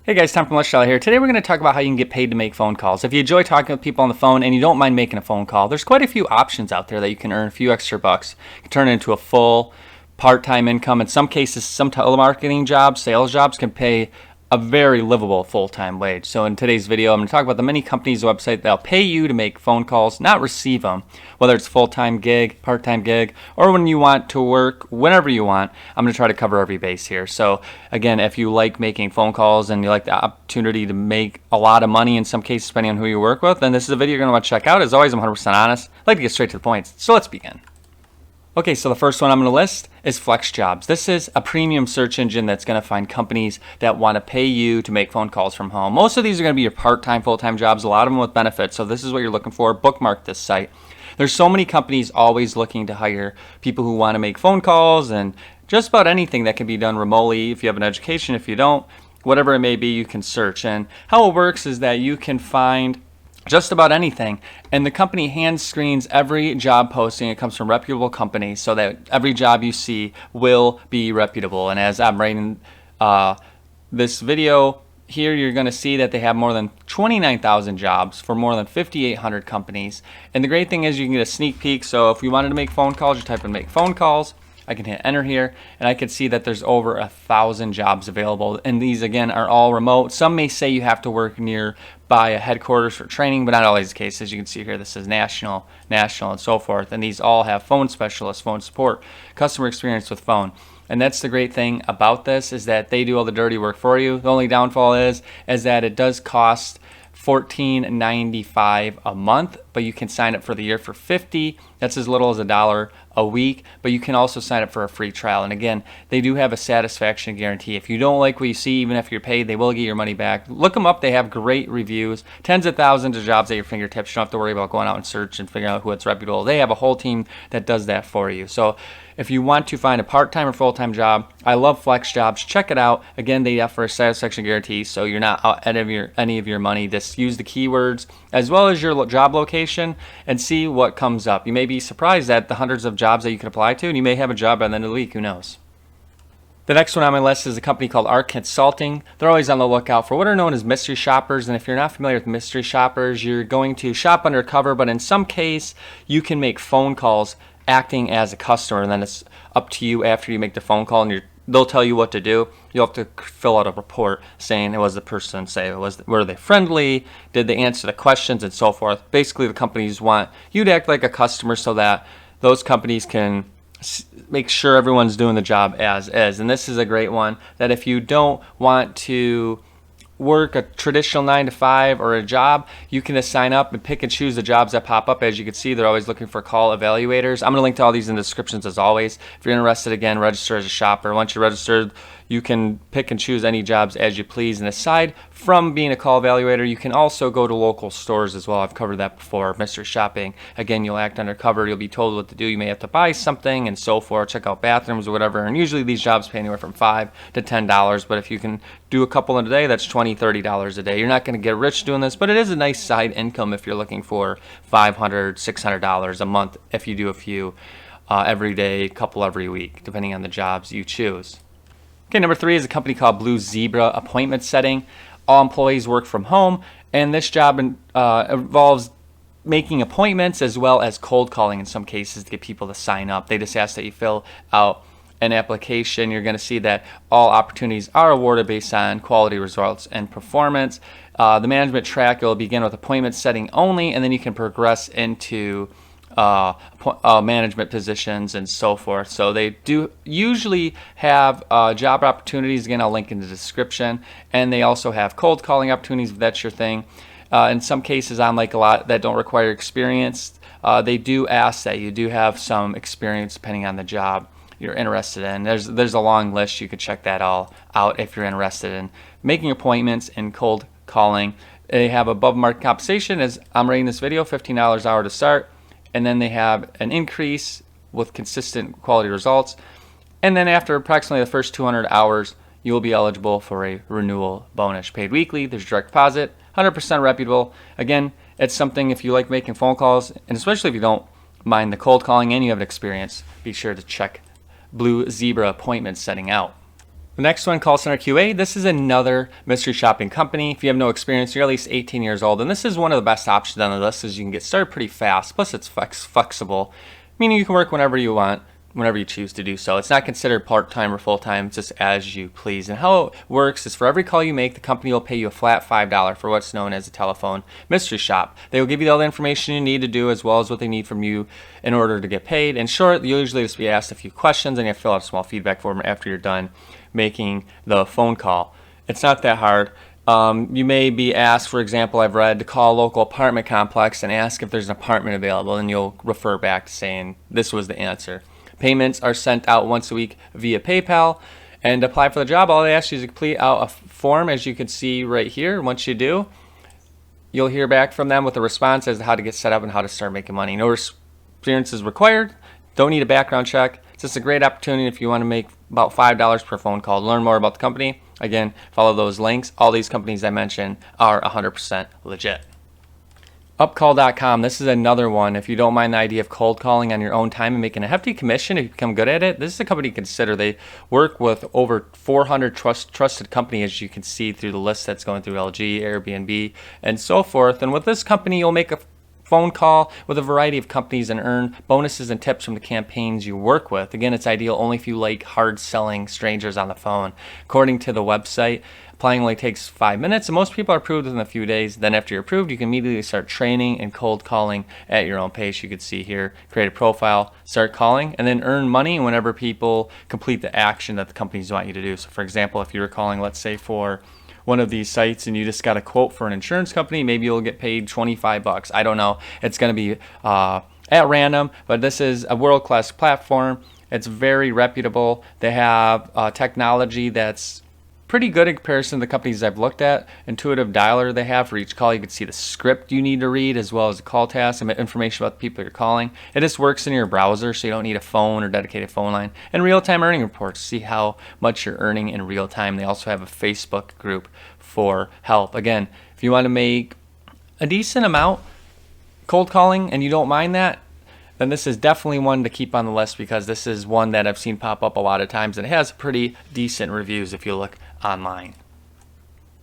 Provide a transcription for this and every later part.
Hey guys, Tom from Lifestyle here. Today we're going to talk about how you can get paid to make phone calls. If you enjoy talking with people on the phone and you don't mind making a phone call, there's quite a few options out there that you can earn a few extra bucks. You can turn it into a full part-time income. In some cases, some telemarketing jobs, sales jobs can pay a very livable full-time wage. So in today's video, I'm going to talk about the many companies' website that'll pay you to make phone calls, not receive them, whether it's full-time gig, part-time gig, or when you want to work whenever you want. I'm going to try to cover every base here. So again, if you like making phone calls and you like the opportunity to make a lot of money in some cases, depending on who you work with, then this is a video you're going to want to check out. As always, I'm 100% honest. I like to get straight to the point. So let's begin. Okay, so the first one I'm going to list is Flex Jobs. This is a premium search engine that's going to find companies that want to pay you to make phone calls from home. Most of these are going to be your part-time, full-time jobs, a lot of them with benefits. So this is what you're looking for. Bookmark this site. There's so many companies always looking to hire people who want to make phone calls and just about anything that can be done remotely. If you have an education, if you don't, whatever it may be, you can search. And how it works is that you can find just about anything, and the company hand screens every job posting. It comes from reputable companies so that every job you see will be reputable. And as I'm writing this video here, you're going to see that they have more than 29,000 jobs for more than 5,800 companies. And the great thing is you can get a sneak peek. So if you wanted to make phone calls, you type in make phone calls. I can hit enter here, and I can see that there's over 1,000 jobs available, and these again are all remote. Some may say you have to work nearby a headquarters for training, but not always the case. As you can see here, this is national, and so forth, and these all have phone specialists, phone support, customer experience with phone. And that's the great thing about this, is that they do all the dirty work for you. The only downfall is that it does cost $14.95 a month, but you can sign up for the year for $50. That's as little as $1 a week, but you can also sign up for a free trial. And again, they do have a satisfaction guarantee. If you don't like what you see, even if you're paid, they will get your money back. Look them up. They have great reviews, tens of thousands of jobs at your fingertips. You don't have to worry about going out and search and figuring out who it's reputable. They have a whole team that does that for you. So if you want to find a part-time or full-time job, I love Flex Jobs. Check it out. Again, they offer a satisfaction guarantee, so you're not out any of your money. Just use the keywords as well as your job location and see what comes up. You may be surprised at the hundreds of jobs that you can apply to, and you may have a job by the end of the week. Who knows? The next one on my list is a company called ARC Consulting. They're always on the lookout for what are known as mystery shoppers, and if you're not familiar with mystery shoppers, you're going to shop undercover, but in some case, you can make phone calls acting as a customer, and then it's up to you after you make the phone call, and they'll tell you what to do. You'll have to fill out a report saying it was the person, were they friendly, did they answer the questions, and so forth. Basically, the companies want you to act like a customer so that those companies can make sure everyone's doing the job as is. And this is a great one, that if you don't want to work a traditional 9-to-5 or a job, you can just sign up and pick and choose the jobs that pop up. As you can see, they're always looking for call evaluators. I'm going to link to all these in the descriptions as always. If you're interested, again, register as a shopper. Once you're registered, you can pick and choose any jobs as you please. And aside from being a call evaluator, you can also go to local stores as well. I've covered that before. Mystery shopping, again, you'll act undercover. You'll be told what to do. You may have to buy something and so forth, check out bathrooms or whatever. And usually these jobs pay anywhere from $5 to $10. But if you can do a couple in a day, that's $20, $30 a day. You're not going to get rich doing this, but it is a nice side income if you're looking for $500, $600 a month if you do a few every day, couple every week, depending on the jobs you choose. Okay, number 3 is a company called Blue Zebra Appointment Setting. All employees work from home, and this job involves making appointments as well as cold calling in some cases to get people to sign up. They just ask that you fill out an application. You're going to see that all opportunities are awarded based on quality results and performance. The management track will begin with appointment setting only, and then you can progress into management positions and so forth. So they do usually have job opportunities. Again, I'll link in the description. And they also have cold calling opportunities if that's your thing. In some cases, unlike a lot that don't require experience, they do ask that you do have some experience depending on the job you're interested in. There's a long list. You could check that all out if you're interested in making appointments and cold calling. They have above market compensation, as I'm rating this video, $15 an hour to start. And then they have an increase with consistent quality results. And then after approximately the first 200 hours, you will be eligible for a renewal bonus. Paid weekly, there's direct deposit, 100% reputable. Again, it's something if you like making phone calls, and especially if you don't mind the cold calling and you have experience, be sure to check Blue Zebra Appointment Setting out. The next one, call center QA. This is another mystery shopping company. If you have no experience, you're at least 18 years old, and this is one of the best options on the list, as you can get started pretty fast. Plus, it's flexible, meaning you can work whenever you want, whenever you choose to do so. It's not considered part-time or full-time, it's just as you please. And how it works is for every call you make, the company will pay you a flat $5 for what's known as a telephone mystery shop. They will give you all the information you need to do, as well as what they need from you in order to get paid. In short, you'll usually just be asked a few questions, and you have to fill out a small feedback form after you're done making the phone call. It's not that hard. You may be asked, for example, I've read, to call a local apartment complex and ask if there's an apartment available, and you'll refer back to saying this was the answer. Payments are sent out once a week via PayPal. And to apply for the job, all they ask you is to complete out a form, as you can see right here. Once you do, you'll hear back from them with a response as to how to get set up and how to start making money. No experience is required. Don't need a background check. It's just a great opportunity if you want to make about $5 per phone call. To learn more about the company, again, follow those links. All these companies I mentioned are 100% legit. UpCall.com. This is another one. If you don't mind the idea of cold calling on your own time and making a hefty commission if you become good at it, this is a company to consider. They work with over 400 trusted companies, as you can see through the list that's going through LG, Airbnb, and so forth. And with this company, you'll make a phone call with a variety of companies and earn bonuses and tips from the campaigns you work with. Again, it's ideal only if you like hard selling strangers on the phone. According to the website, applying only takes 5 minutes, and most people are approved within a few days. Then after you're approved, you can immediately start training and cold calling at your own pace. You can see here, create a profile, start calling, and then earn money whenever people complete the action that the companies want you to do. So for example, if you were calling, let's say, for one of these sites and you just got a quote for an insurance company, maybe you'll get paid $25. I don't know. It's going to be at random, but this is a world-class platform. It's very reputable. They have technology that's pretty good in comparison to the companies I've looked at. Intuitive dialer they have for each call. You can see the script you need to read, as well as the call task and information about the people you're calling. It just works in your browser, so you don't need a phone or dedicated phone line. And real-time earning reports, see how much you're earning in real time. They also have a Facebook group for help. Again, if you want to make a decent amount cold calling and you don't mind that, then this is definitely one to keep on the list, because this is one that I've seen pop up a lot of times, and it has pretty decent reviews if you look online.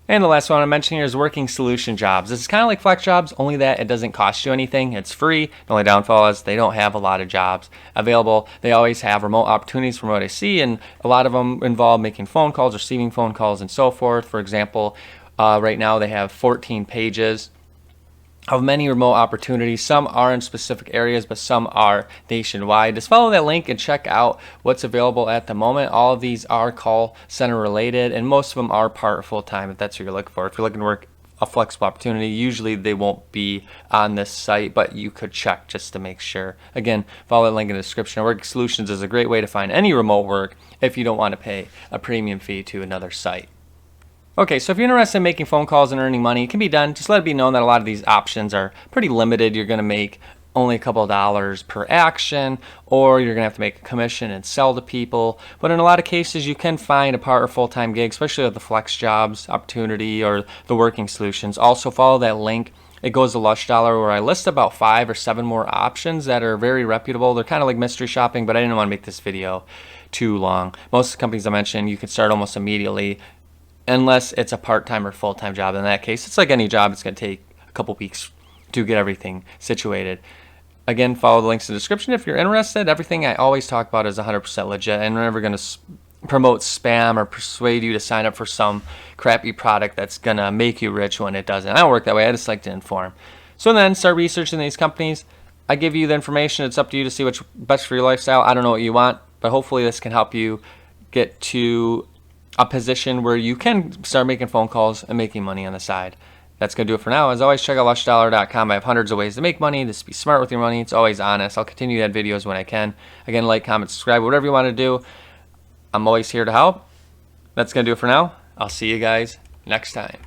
And the last one I'm mentioning here is working solution jobs. This is kind of like flex jobs, only that it doesn't cost you anything. It's free. The only downfall is they don't have a lot of jobs available. They always have remote opportunities from what I see, and a lot of them involve making phone calls, receiving phone calls, and so forth. For example, right now they have 14 pages of many remote opportunities. Some are in specific areas, but some are nationwide. Just follow that link and check out what's available at the moment. All of these are call center related, and most of them are part or full time if that's what you're looking for. If you're looking to work a flexible opportunity, usually they won't be on this site, but you could check just to make sure. Again, follow the link in the description. Working Solutions is a great way to find any remote work if you don't want to pay a premium fee to another site. Okay, so if you're interested in making phone calls and earning money, it can be done. Just let it be known that a lot of these options are pretty limited. You're going to make only a couple of dollars per action, or you're going to have to make a commission and sell to people. But in a lot of cases, you can find a part or full-time gig, especially with the flex jobs opportunity or the working solutions. Also, follow that link. It goes to Lush Dollar, where I list about 5 or 7 more options that are very reputable. They're kind of like mystery shopping, but I didn't want to make this video too long. Most of the companies I mentioned, you can start almost immediately, unless it's a part-time or full-time job. In that case, it's like any job. It's going to take a couple weeks to get everything situated. Again, follow the links in the description if you're interested. Everything I always talk about is 100% legit. I'm never going to promote spam or persuade you to sign up for some crappy product that's going to make you rich when it doesn't. I don't work that way. I just like to inform. So then start researching these companies. I give you the information. It's up to you to see what's best for your lifestyle. I don't know what you want, but hopefully this can help you get to a position where you can start making phone calls and making money on the side. That's going to do it for now. As always, check out lushdollar.com. I have hundreds of ways to make money. Just be smart with your money. It's always honest. I'll continue to add videos when I can. Again, like, comment, subscribe, whatever you want to do. I'm always here to help. That's going to do it for now. I'll see you guys next time.